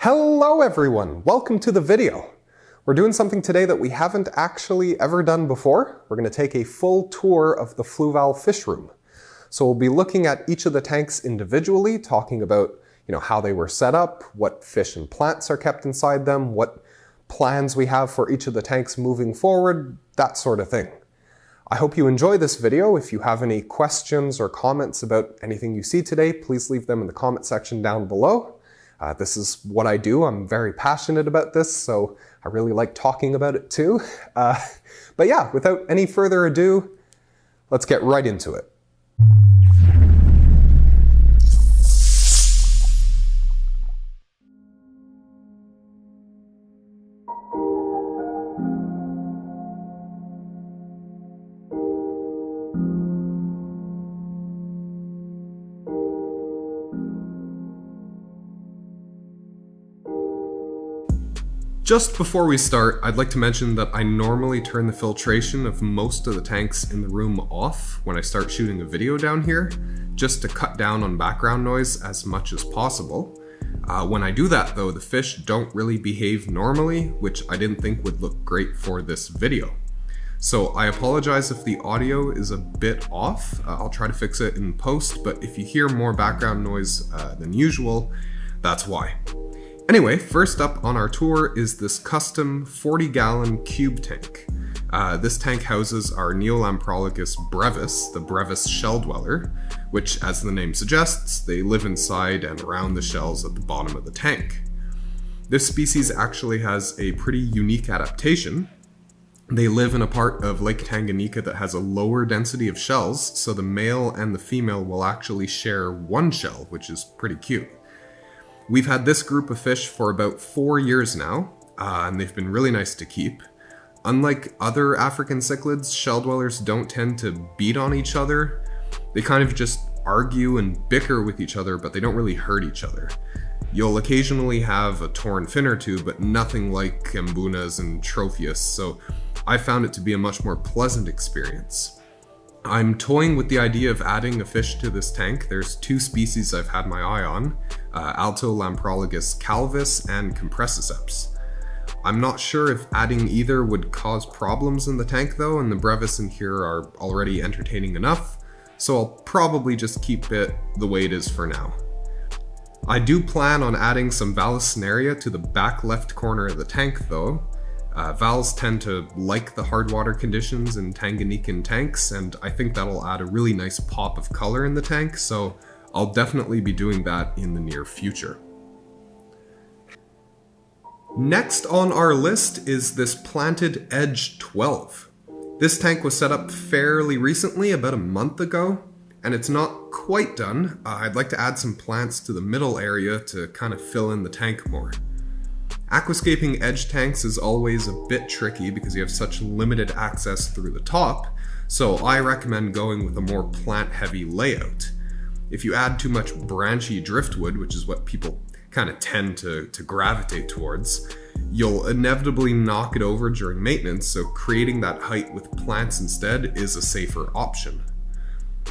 Hello everyone, welcome to the video. We're doing something today that we haven't actually ever done before. We're going to take a full tour of the Fluval fish room. So we'll be looking at each of the tanks individually, talking about how they were set up, what fish and plants are kept inside them, what plans we have for each of the tanks moving forward, that sort of thing. I hope you enjoy this video. If you have any questions or comments about anything you see today, please leave them in the comment section down below. This is what I do. I'm very passionate about this, so I really like talking about it too. But yeah, without any further ado, let's get right into it. Just before we start, I'd like to mention that I normally turn the filtration of most of the tanks in the room off when I start shooting a video down here, just to cut down on background noise as much as possible. When I do that though, the fish don't really behave normally, which I didn't think would look great for this video. So I apologize if the audio is a bit off. I'll try to fix it in post, but if you hear more background noise than usual, that's why. Anyway, first up on our tour is this custom 40-gallon cube tank. This tank houses our Neolamprologus brevis, the brevis shell dweller, which, as the name suggests, they live inside and around the shells at the bottom of the tank. This species actually has a pretty unique adaptation. They live in a part of Lake Tanganyika that has a lower density of shells, so the male and the female will actually share one shell, which is pretty cute. We've had this group of fish for about 4 years now, and they've been really nice to keep. Unlike other African cichlids, shell dwellers don't tend to beat on each other. They kind of just argue and bicker with each other, but they don't really hurt each other. You'll occasionally have a torn fin or two, but nothing like Mbunas and Tropheus, so I found it to be a much more pleasant experience. I'm toying with the idea of adding a fish to this tank. There's 2 species I've had my eye on, Altolamprologus calvus and Compressiceps. I'm not sure if adding either would cause problems in the tank though, and the brevis in here are already entertaining enough, so I'll probably just keep it the way it is for now. I do plan on adding some Vallisneria to the back left corner of the tank though. Vals tend to like the hard water conditions in Tanganyikan tanks, and I think that'll add a really nice pop of color in the tank, so I'll definitely be doing that in the near future. Next on our list is this planted Edge 12. This tank was set up fairly recently, about a month ago, and it's not quite done. I'd like to add some plants to the middle area to kind of fill in the tank more. Aquascaping edge tanks is always a bit tricky because you have such limited access through the top, so I recommend going with a more plant-heavy layout. If you add too much branchy driftwood, which is what people kind of tend to gravitate towards, you'll inevitably knock it over during maintenance, so creating that height with plants instead is a safer option.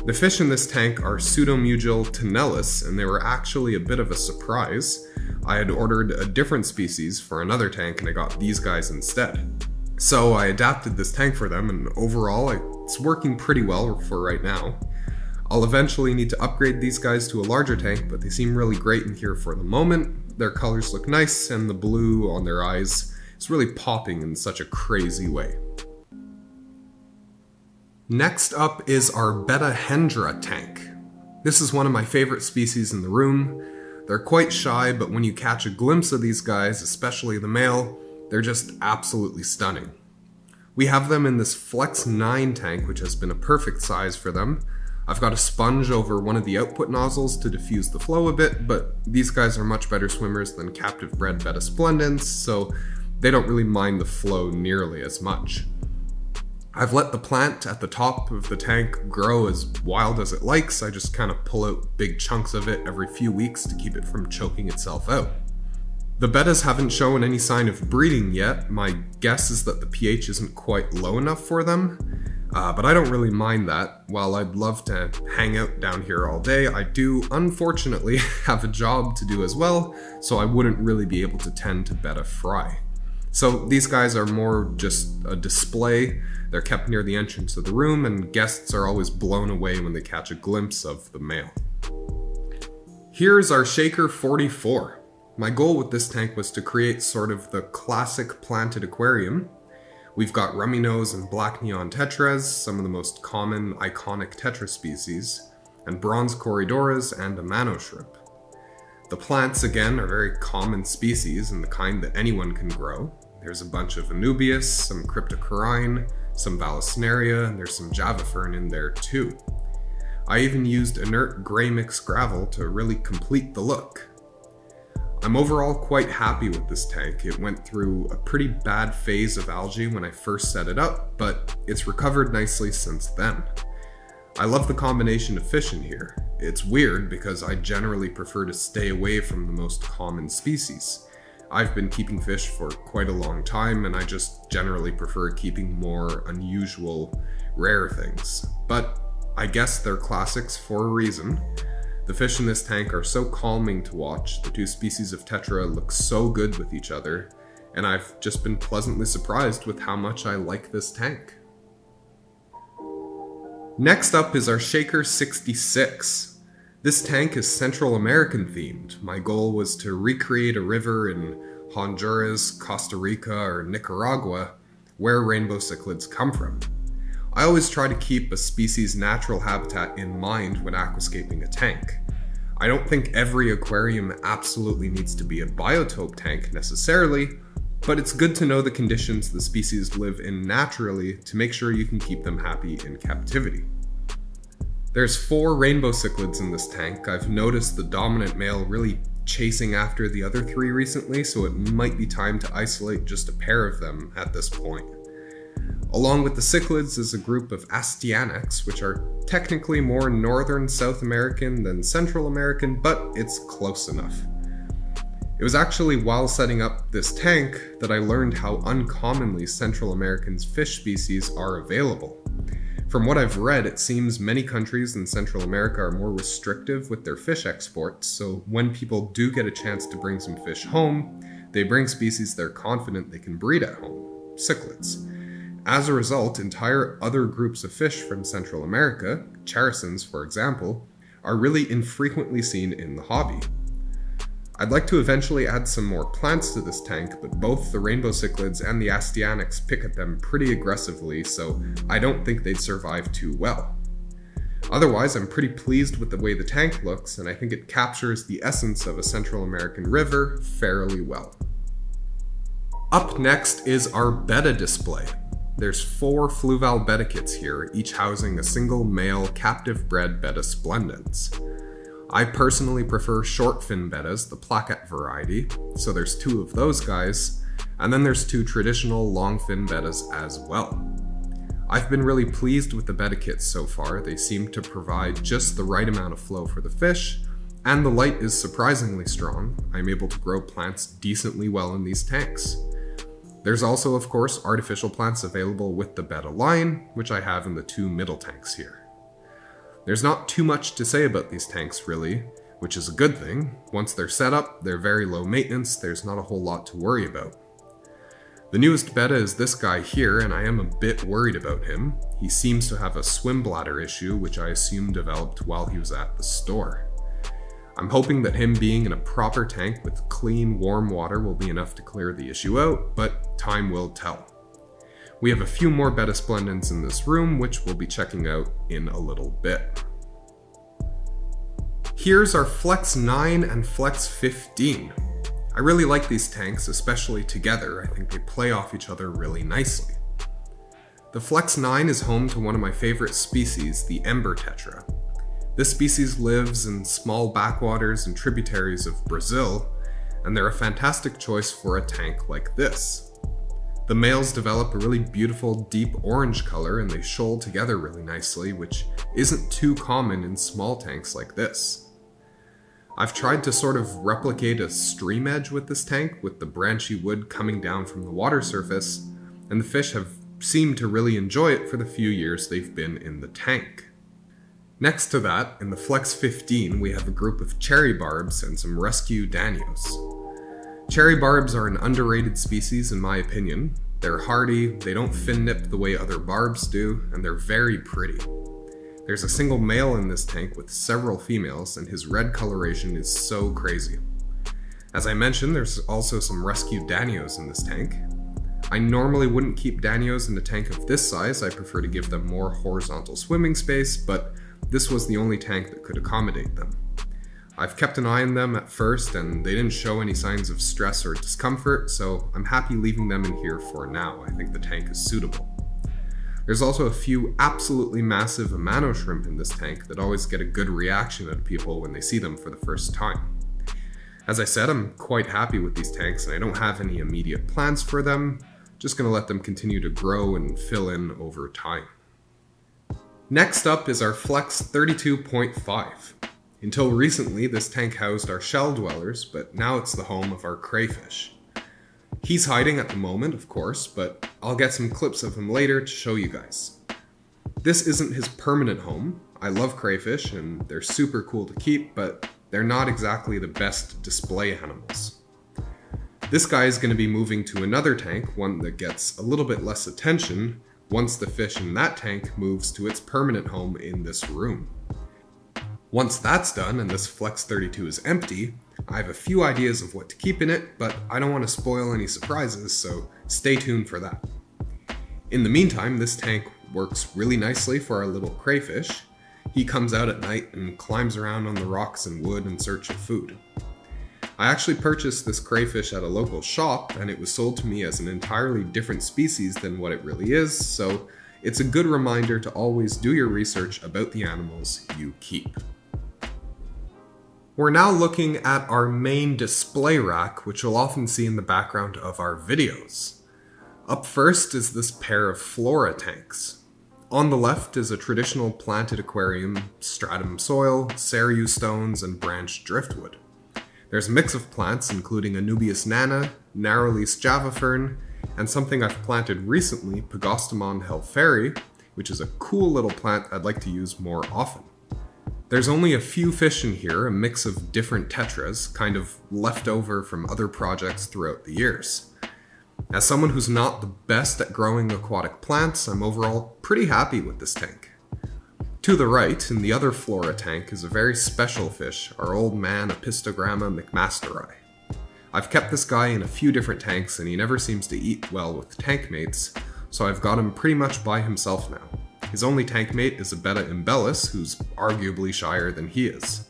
The fish in this tank are Pseudomugil tenellus, and they were actually a bit of a surprise. I had ordered a different species for another tank and I got these guys instead. So I adapted this tank for them, and overall it's working pretty well for right now. I'll eventually need to upgrade these guys to a larger tank, but they seem really great in here for the moment. Their colors look nice and the blue on their eyes is really popping in such a crazy way. Next up is our Bettahendra tank. This is one of my favorite species in the room. They're quite shy, but when you catch a glimpse of these guys, especially the male, they're just absolutely stunning. We have them in this Flex 9 tank, which has been a perfect size for them. I've got a sponge over one of the output nozzles to diffuse the flow a bit, but these guys are much better swimmers than captive bred Betta splendens, so they don't really mind the flow nearly as much. I've let the plant at the top of the tank grow as wild as it likes. I just kind of pull out big chunks of it every few weeks to keep it from choking itself out. The Bettas haven't shown any sign of breeding yet. My guess is that the pH isn't quite low enough for them. But I don't really mind that. While I'd love to hang out down here all day, I do unfortunately have a job to do as well, so I wouldn't really be able to tend to Betta fry. So these guys are more just a display. They're kept near the entrance of the room, and guests are always blown away when they catch a glimpse of the male. Here's our Shaker 44. My goal with this tank was to create sort of the classic planted aquarium. We've got rummy nose and black neon tetras, some of the most common iconic tetra species, and bronze corydoras and a mano shrimp. The plants, again, are very common species and the kind that anyone can grow. There's a bunch of anubias, some cryptocoryne, some vallisneria, and there's some java fern in there too. I even used inert gray mix gravel to really complete the look. I'm overall quite happy with this tank. It went through a pretty bad phase of algae when I first set it up, but it's recovered nicely since then. I love the combination of fish in here. It's weird because I generally prefer to stay away from the most common species. I've been keeping fish for quite a long time, and I just generally prefer keeping more unusual, rare things. But I guess they're classics for a reason. The fish in this tank are so calming to watch, the two species of tetra look so good with each other, and I've just been pleasantly surprised with how much I like this tank. Next up is our Shaker 66. This tank is Central American themed. My goal was to recreate a river in Honduras, Costa Rica, or Nicaragua, where rainbow cichlids come from. I always try to keep a species' natural habitat in mind when aquascaping a tank. I don't think every aquarium absolutely needs to be a biotope tank necessarily, but it's good to know the conditions the species live in naturally to make sure you can keep them happy in captivity. There's 4 rainbow cichlids in this tank. I've noticed the dominant male really chasing after the other 3 recently, so it might be time to isolate just a pair of them at this point. Along with the cichlids is a group of Astyanax, which are technically more northern South American than Central American, but it's close enough. It was actually while setting up this tank that I learned how uncommonly Central American's fish species are available. From what I've read, it seems many countries in Central America are more restrictive with their fish exports, so when people do get a chance to bring some fish home, they bring species they're confident they can breed at home, cichlids. As a result, entire other groups of fish from Central America, characins for example, are really infrequently seen in the hobby. I'd like to eventually add some more plants to this tank, but both the rainbow cichlids and the Astyanax pick at them pretty aggressively, so I don't think they'd survive too well. Otherwise, I'm pretty pleased with the way the tank looks, and I think it captures the essence of a Central American river fairly well. Up next is our Betta display. There's 4 Fluval Betta kits here, each housing a single male captive-bred Betta splendens. I personally prefer short fin Bettas, the plaquette variety, so there's 2 of those guys, and then there's 2 traditional long fin Bettas as well. I've been really pleased with the Betta kits so far. They seem to provide just the right amount of flow for the fish, and the light is surprisingly strong. I'm able to grow plants decently well in these tanks. There's also, of course, artificial plants available with the Betta line, which I have in the 2 middle tanks here. There's not too much to say about these tanks really, which is a good thing. Once they're set up, they're very low maintenance, there's not a whole lot to worry about. The newest Betta is this guy here, and I am a bit worried about him. He seems to have a swim bladder issue, which I assume developed while he was at the store. I'm hoping that him being in a proper tank with clean, warm water will be enough to clear the issue out, but time will tell. We have a few more Betta splendens in this room, which we'll be checking out in a little bit. Here's our Flex 9 and Flex 15. I really like these tanks, especially together. I think they play off each other really nicely. The Flex 9 is home to one of my favorite species, the Ember tetra. This species lives in small backwaters and tributaries of Brazil, and they're a fantastic choice for a tank like this. The males develop a really beautiful deep orange color and they shoal together really nicely, which isn't too common in small tanks like this. I've tried to sort of replicate a stream edge with this tank, with the branchy wood coming down from the water surface, and the fish have seem to really enjoy it for the few years they've been in the tank. Next to that, in the Flex 15, we have a group of cherry barbs and some rescue danios. Cherry barbs are an underrated species in my opinion. They're hardy, they don't fin nip the way other barbs do, and they're very pretty. There's a single male in this tank with several females, and his red coloration is so crazy. As I mentioned, there's also some rescue danios in this tank. I normally wouldn't keep danios in a tank of this size, I prefer to give them more horizontal swimming space, but this was the only tank that could accommodate them. I've kept an eye on them at first and they didn't show any signs of stress or discomfort, so I'm happy leaving them in here for now. I think the tank is suitable. There's also a few absolutely massive amano shrimp in this tank that always get a good reaction out of people when they see them for the first time. As I said, I'm quite happy with these tanks and I don't have any immediate plans for them. Just going to let them continue to grow and fill in over time. Next up is our Flex 32.5. Until recently, this tank housed our shell dwellers, but now it's the home of our crayfish. He's hiding at the moment, of course, but I'll get some clips of him later to show you guys. This isn't his permanent home. I love crayfish and they're super cool to keep, but they're not exactly the best display animals. This guy is going to be moving to another tank, one that gets a little bit less attention, once the fish in that tank moves to its permanent home in this room. Once that's done and this Flex 32 is empty, I have a few ideas of what to keep in it, but I don't want to spoil any surprises, so stay tuned for that. In the meantime, this tank works really nicely for our little crayfish. He comes out at night and climbs around on the rocks and wood in search of food. I actually purchased this crayfish at a local shop and it was sold to me as an entirely different species than what it really is, so it's a good reminder to always do your research about the animals you keep. We're now looking at our main display rack, which you'll often see in the background of our videos. Up first is this pair of flora tanks. On the left is a traditional planted aquarium, stratum soil, cereus stones, and branched driftwood. There's a mix of plants including Anubias nana, narrow-leaf java fern, and something I've planted recently, Pagostemon helferi, which is a cool little plant I'd like to use more often. There's only a few fish in here, a mix of different tetras, kind of left over from other projects throughout the years. As someone who's not the best at growing aquatic plants, I'm overall pretty happy with this tank. To the right, in the other flora tank, is a very special fish, our old man Apistogramma mcmasteri. I've kept this guy in a few different tanks and he never seems to eat well with tank mates, so I've got him pretty much by himself now. His only tank mate is a Betta embellis, who's arguably shyer than he is.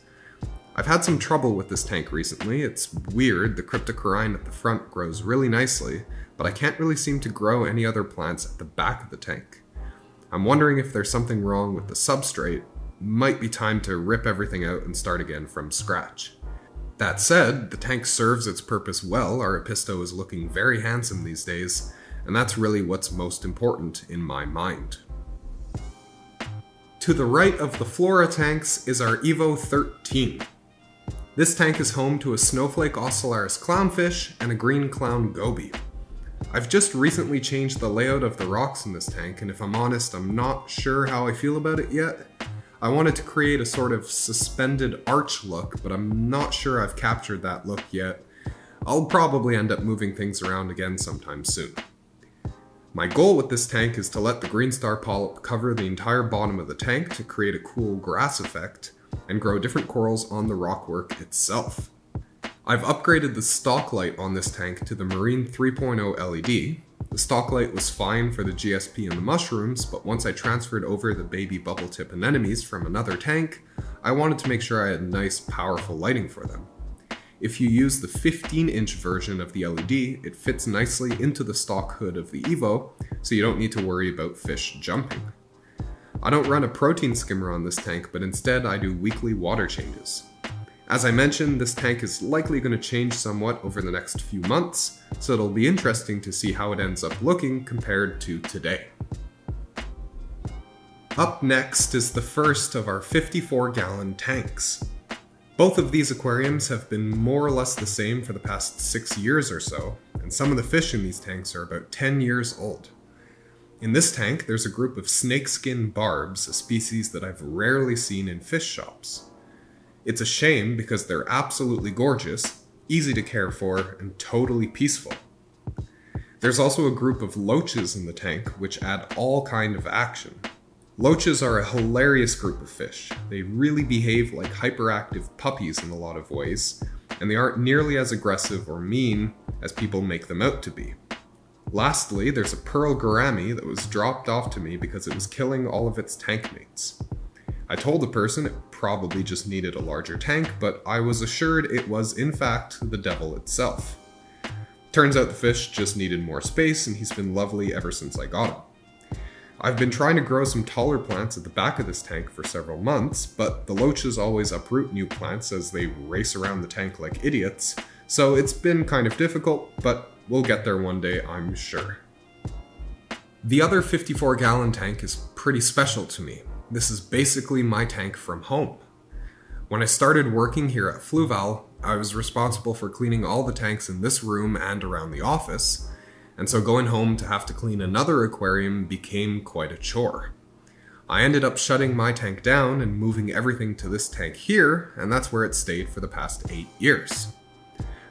I've had some trouble with this tank recently. It's weird, the cryptocoryne at the front grows really nicely, but I can't really seem to grow any other plants at the back of the tank. I'm wondering if there's something wrong with the substrate. Might be time to rip everything out and start again from scratch. That said, the tank serves its purpose well, our Episto is looking very handsome these days, and that's really what's most important in my mind. To the right of the flora tanks is our Evo 13. This tank is home to a snowflake ocellaris clownfish and a green clown goby. I've just recently changed the layout of the rocks in this tank, and if I'm honest, I'm not sure how I feel about it yet. I wanted to create a sort of suspended arch look, but I'm not sure I've captured that look yet. I'll probably end up moving things around again sometime soon. My goal with this tank is to let the green star polyp cover the entire bottom of the tank to create a cool grass effect, and grow different corals on the rockwork itself. I've upgraded the stock light on this tank to the Marine 3.0 LED. The stock light was fine for the GSP and the mushrooms, but once I transferred over the baby bubble tip anemones from another tank, I wanted to make sure I had nice, powerful lighting for them. If you use the 15-inch version of the LED, it fits nicely into the stock hood of the Evo, so you don't need to worry about fish jumping. I don't run a protein skimmer on this tank, but instead I do weekly water changes. As I mentioned, this tank is likely going to change somewhat over the next few months, so it'll be interesting to see how it ends up looking compared to today. Up next is the first of our 54-gallon tanks. Both of these aquariums have been more or less the same for the past 6 years or so, and some of the fish in these tanks are about 10 years old. In this tank, there's a group of snakeskin barbs, a species that I've rarely seen in fish shops. It's a shame because they're absolutely gorgeous, easy to care for, and totally peaceful. There's also a group of loaches in the tank, which add all kind of action. Loaches are a hilarious group of fish. They really behave like hyperactive puppies in a lot of ways, and they aren't nearly as aggressive or mean as people make them out to be. Lastly, there's a pearl gourami that was dropped off to me because it was killing all of its tank mates. I told the person it probably just needed a larger tank, but I was assured it was in fact the devil itself. Turns out the fish just needed more space, and he's been lovely ever since I got him. I've been trying to grow some taller plants at the back of this tank for several months, but the loaches always uproot new plants as they race around the tank like idiots, so it's been kind of difficult, but we'll get there one day, I'm sure. The other 54-gallon tank is pretty special to me. This is basically my tank from home. When I started working here at Fluval, I was responsible for cleaning all the tanks in this room and around the office, and so going home to have to clean another aquarium became quite a chore. I ended up shutting my tank down and moving everything to this tank here, and that's where it stayed for the past 8 years.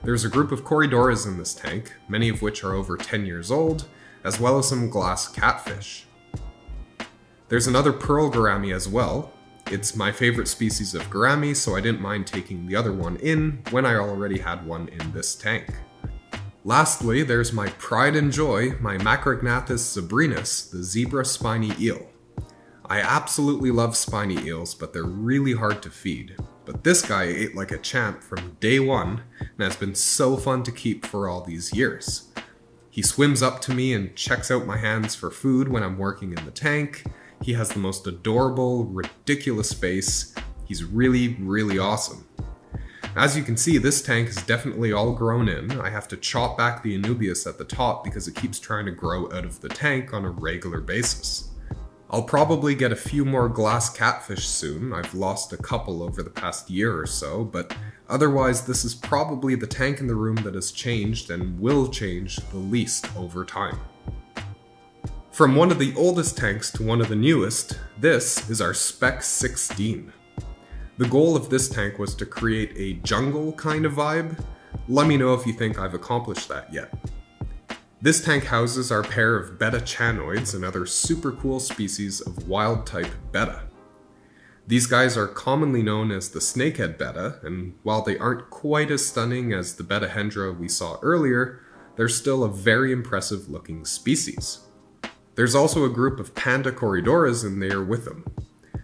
There's a group of corydoras in this tank, many of which are over 10 years old, as well as some glass catfish. There's another pearl gourami as well. It's my favorite species of gourami, so I didn't mind taking the other one in when I already had one in this tank. Lastly, there's my pride and joy, my Macrognathus zabrinus, the zebra spiny eel. I absolutely love spiny eels, but they're really hard to feed. But this guy ate like a champ from day one, and has been so fun to keep for all these years. He swims up to me and checks out my hands for food when I'm working in the tank. He has the most adorable, ridiculous face. He's really, really awesome. As you can see, this tank is definitely all grown in. I have to chop back the Anubias at the top because it keeps trying to grow out of the tank on a regular basis. I'll probably get a few more glass catfish soon. I've lost a couple over the past year or so, but otherwise this is probably the tank in the room that has changed and will change the least over time. From one of the oldest tanks to one of the newest, this is our Spec 16. The goal of this tank was to create a jungle kind of vibe. Let me know if you think I've accomplished that yet. This tank houses our pair of Betta chanoids, another super cool species of wild type Betta. These guys are commonly known as the snakehead Betta, and while they aren't quite as stunning as the Bettahendra we saw earlier, they're still a very impressive looking species. There's also a group of panda corydoras in there with them.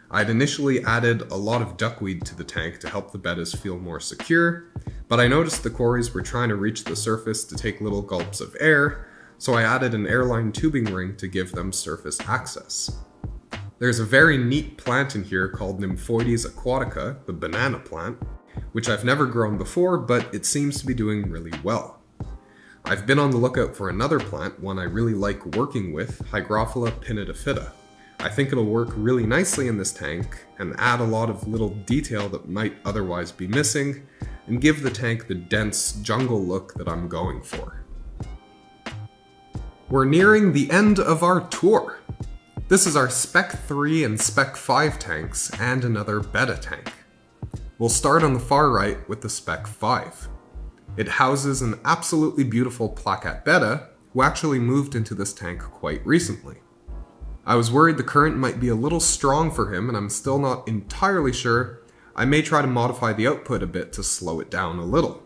I'd initially added a lot of duckweed to the tank to help the bettas feel more secure, but I noticed the cories were trying to reach the surface to take little gulps of air, so I added an airline tubing ring to give them surface access. There's a very neat plant in here called Nymphoides aquatica, the banana plant, which I've never grown before, but it seems to be doing really well. I've been on the lookout for another plant, one I really like working with, Hygrophila pinnatophyta. I think it'll work really nicely in this tank and add a lot of little detail that might otherwise be missing and give the tank the dense jungle look that I'm going for. We're nearing the end of our tour. This is our Spec 3 and Spec 5 tanks and another Betta tank. We'll start on the far right with the Spec 5. It houses an absolutely beautiful placat Betta who actually moved into this tank quite recently. I was worried the current might be a little strong for him, and I'm still not entirely sure. I may try to modify the output a bit to slow it down a little.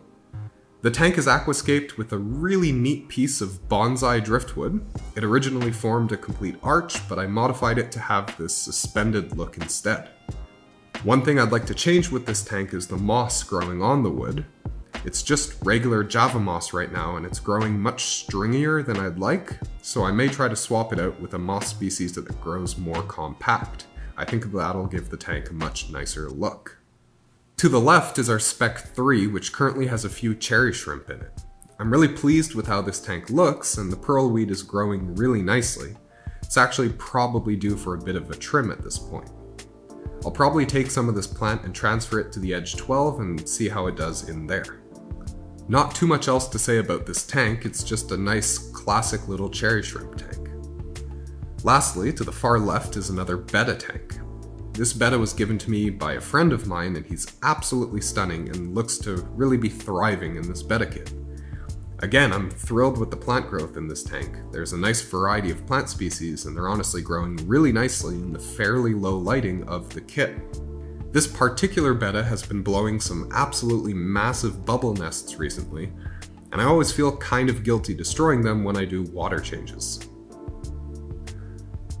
The tank is aquascaped with a really neat piece of bonsai driftwood. It originally formed a complete arch, but I modified it to have this suspended look instead. One thing I'd like to change with this tank is the moss growing on the wood. It's just regular Java moss right now, and it's growing much stringier than I'd like, so I may try to swap it out with a moss species that grows more compact. I think that'll give the tank a much nicer look. To the left is our Spec 3, which currently has a few cherry shrimp in it. I'm really pleased with how this tank looks, and the pearlweed is growing really nicely. It's actually probably due for a bit of a trim at this point. I'll probably take some of this plant and transfer it to the Edge 12 and see how it does in there. Not too much else to say about this tank, it's just a nice classic little cherry shrimp tank. Lastly, to the far left is another Betta tank. This Betta was given to me by a friend of mine, and he's absolutely stunning and looks to really be thriving in this Betta kit. Again, I'm thrilled with the plant growth in this tank. There's a nice variety of plant species, and they're honestly growing really nicely in the fairly low lighting of the kit. This particular Betta has been blowing some absolutely massive bubble nests recently, and I always feel kind of guilty destroying them when I do water changes.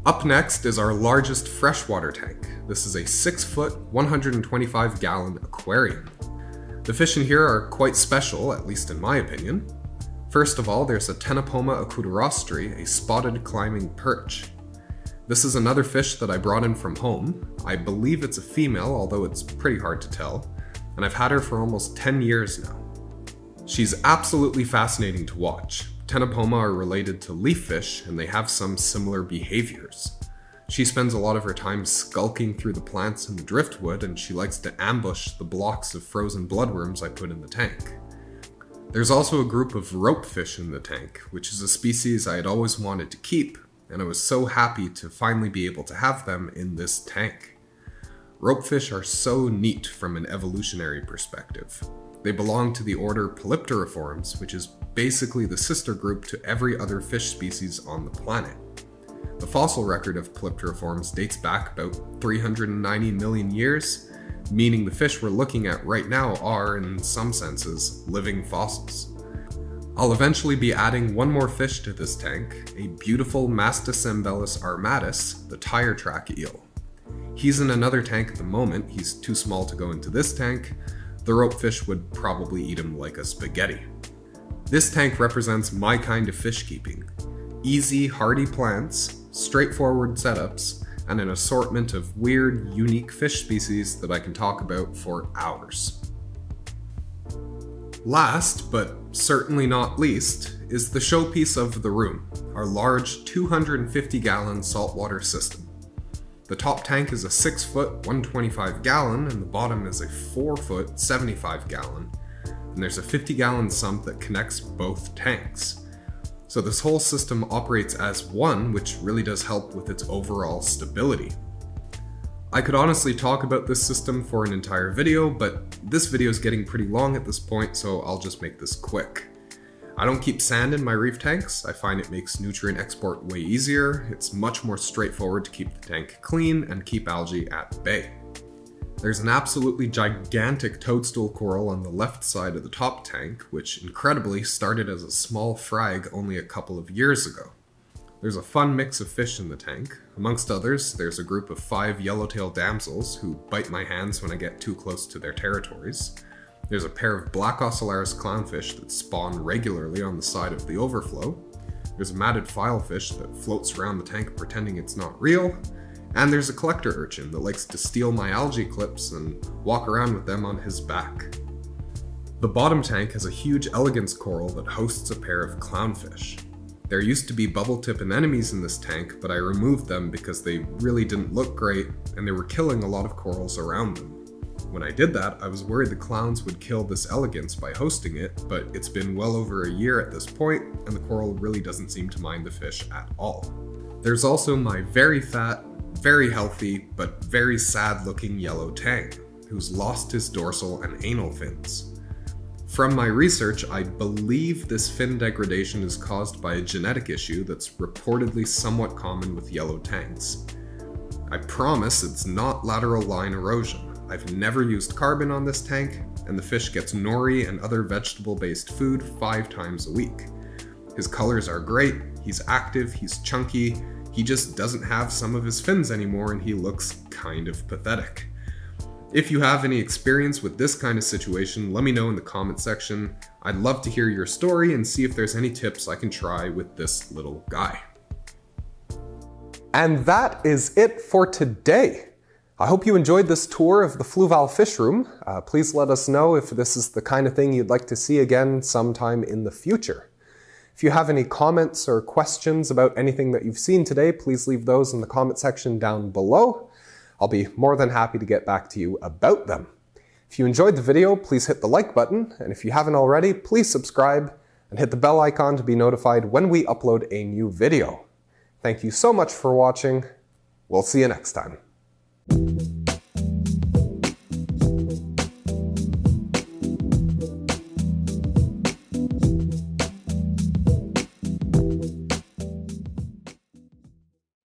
Up next is our largest freshwater tank. This is a 6-foot, 125 gallon aquarium. The fish in here are quite special, at least in my opinion. First of all, there's a Tenopoma acutorostri, a spotted climbing perch. This is another fish that I brought in from home. I believe it's a female, although it's pretty hard to tell, and I've had her for almost 10 years now. She's absolutely fascinating to watch. Tenopoma are related to leaf fish, and they have some similar behaviors. She spends a lot of her time skulking through the plants in the driftwood, and she likes to ambush the blocks of frozen bloodworms I put in the tank. There's also a group of rope fish in the tank, which is a species I had always wanted to keep, and I was so happy to finally be able to have them in this tank. Rope fish are so neat from an evolutionary perspective. They belong to the order Polypteriformes, which is basically the sister group to every other fish species on the planet. The fossil record of Polypteriformes dates back about 390 million years, meaning the fish we're looking at right now are, in some senses, living fossils. I'll eventually be adding one more fish to this tank, a beautiful Masticembellus armatus, the tire track eel. He's in another tank at the moment. He's too small to go into this tank. The rope fish would probably eat him like a spaghetti. This tank represents my kind of fish keeping. Easy, hardy plants, straightforward setups, and an assortment of weird, unique fish species that I can talk about for hours. Last, but certainly not least, is the showpiece of the room, our large 250-gallon saltwater system. The top tank is a 6-foot, 125-gallon, and the bottom is a 4-foot, 75-gallon, and there's a 50-gallon sump that connects both tanks. So this whole system operates as one, which really does help with its overall stability. I could honestly talk about this system for an entire video, but this video is getting pretty long at this point, so I'll just make this quick. I don't keep sand in my reef tanks. I find it makes nutrient export way easier. It's much more straightforward to keep the tank clean and keep algae at bay. There's an absolutely gigantic toadstool coral on the left side of the top tank, which incredibly started as a small frag only a couple of years ago. There's a fun mix of fish in the tank. Amongst others, there's a group of 5 yellowtail damsels who bite my hands when I get too close to their territories. There's a pair of black ocellaris clownfish that spawn regularly on the side of the overflow. There's a matted filefish that floats around the tank pretending it's not real. And there's a collector urchin that likes to steal my algae clips and walk around with them on his back. The bottom tank has a huge elegance coral that hosts a pair of clownfish. There used to be bubble tip anemones in this tank, but I removed them because they really didn't look great and they were killing a lot of corals around them. When I did that, I was worried the clowns would kill this elegance by hosting it, but it's been well over a year at this point, and the coral really doesn't seem to mind the fish at all. There's also my very fat, very healthy, but very sad looking yellow tang, who's lost his dorsal and anal fins. From my research, I believe this fin degradation is caused by a genetic issue that's reportedly somewhat common with yellow tangs. I promise it's not lateral line erosion. I've never used carbon on this tank, and the fish gets nori and other vegetable-based food 5 times a week. His colors are great, he's active, he's chunky, he just doesn't have some of his fins anymore and he looks kind of pathetic. If you have any experience with this kind of situation, let me know in the comment section. I'd love to hear your story and see if there's any tips I can try with this little guy. And that is it for today. I hope you enjoyed this tour of the Fluval fish room. Please let us know if this is the kind of thing you'd like to see again sometime in the future. If you have any comments or questions about anything that you've seen today, please leave those in the comment section down below. I'll be more than happy to get back to you about them. If you enjoyed the video, please hit the like button, and if you haven't already, please subscribe and hit the bell icon to be notified when we upload a new video. Thank you so much for watching. We'll see you next time.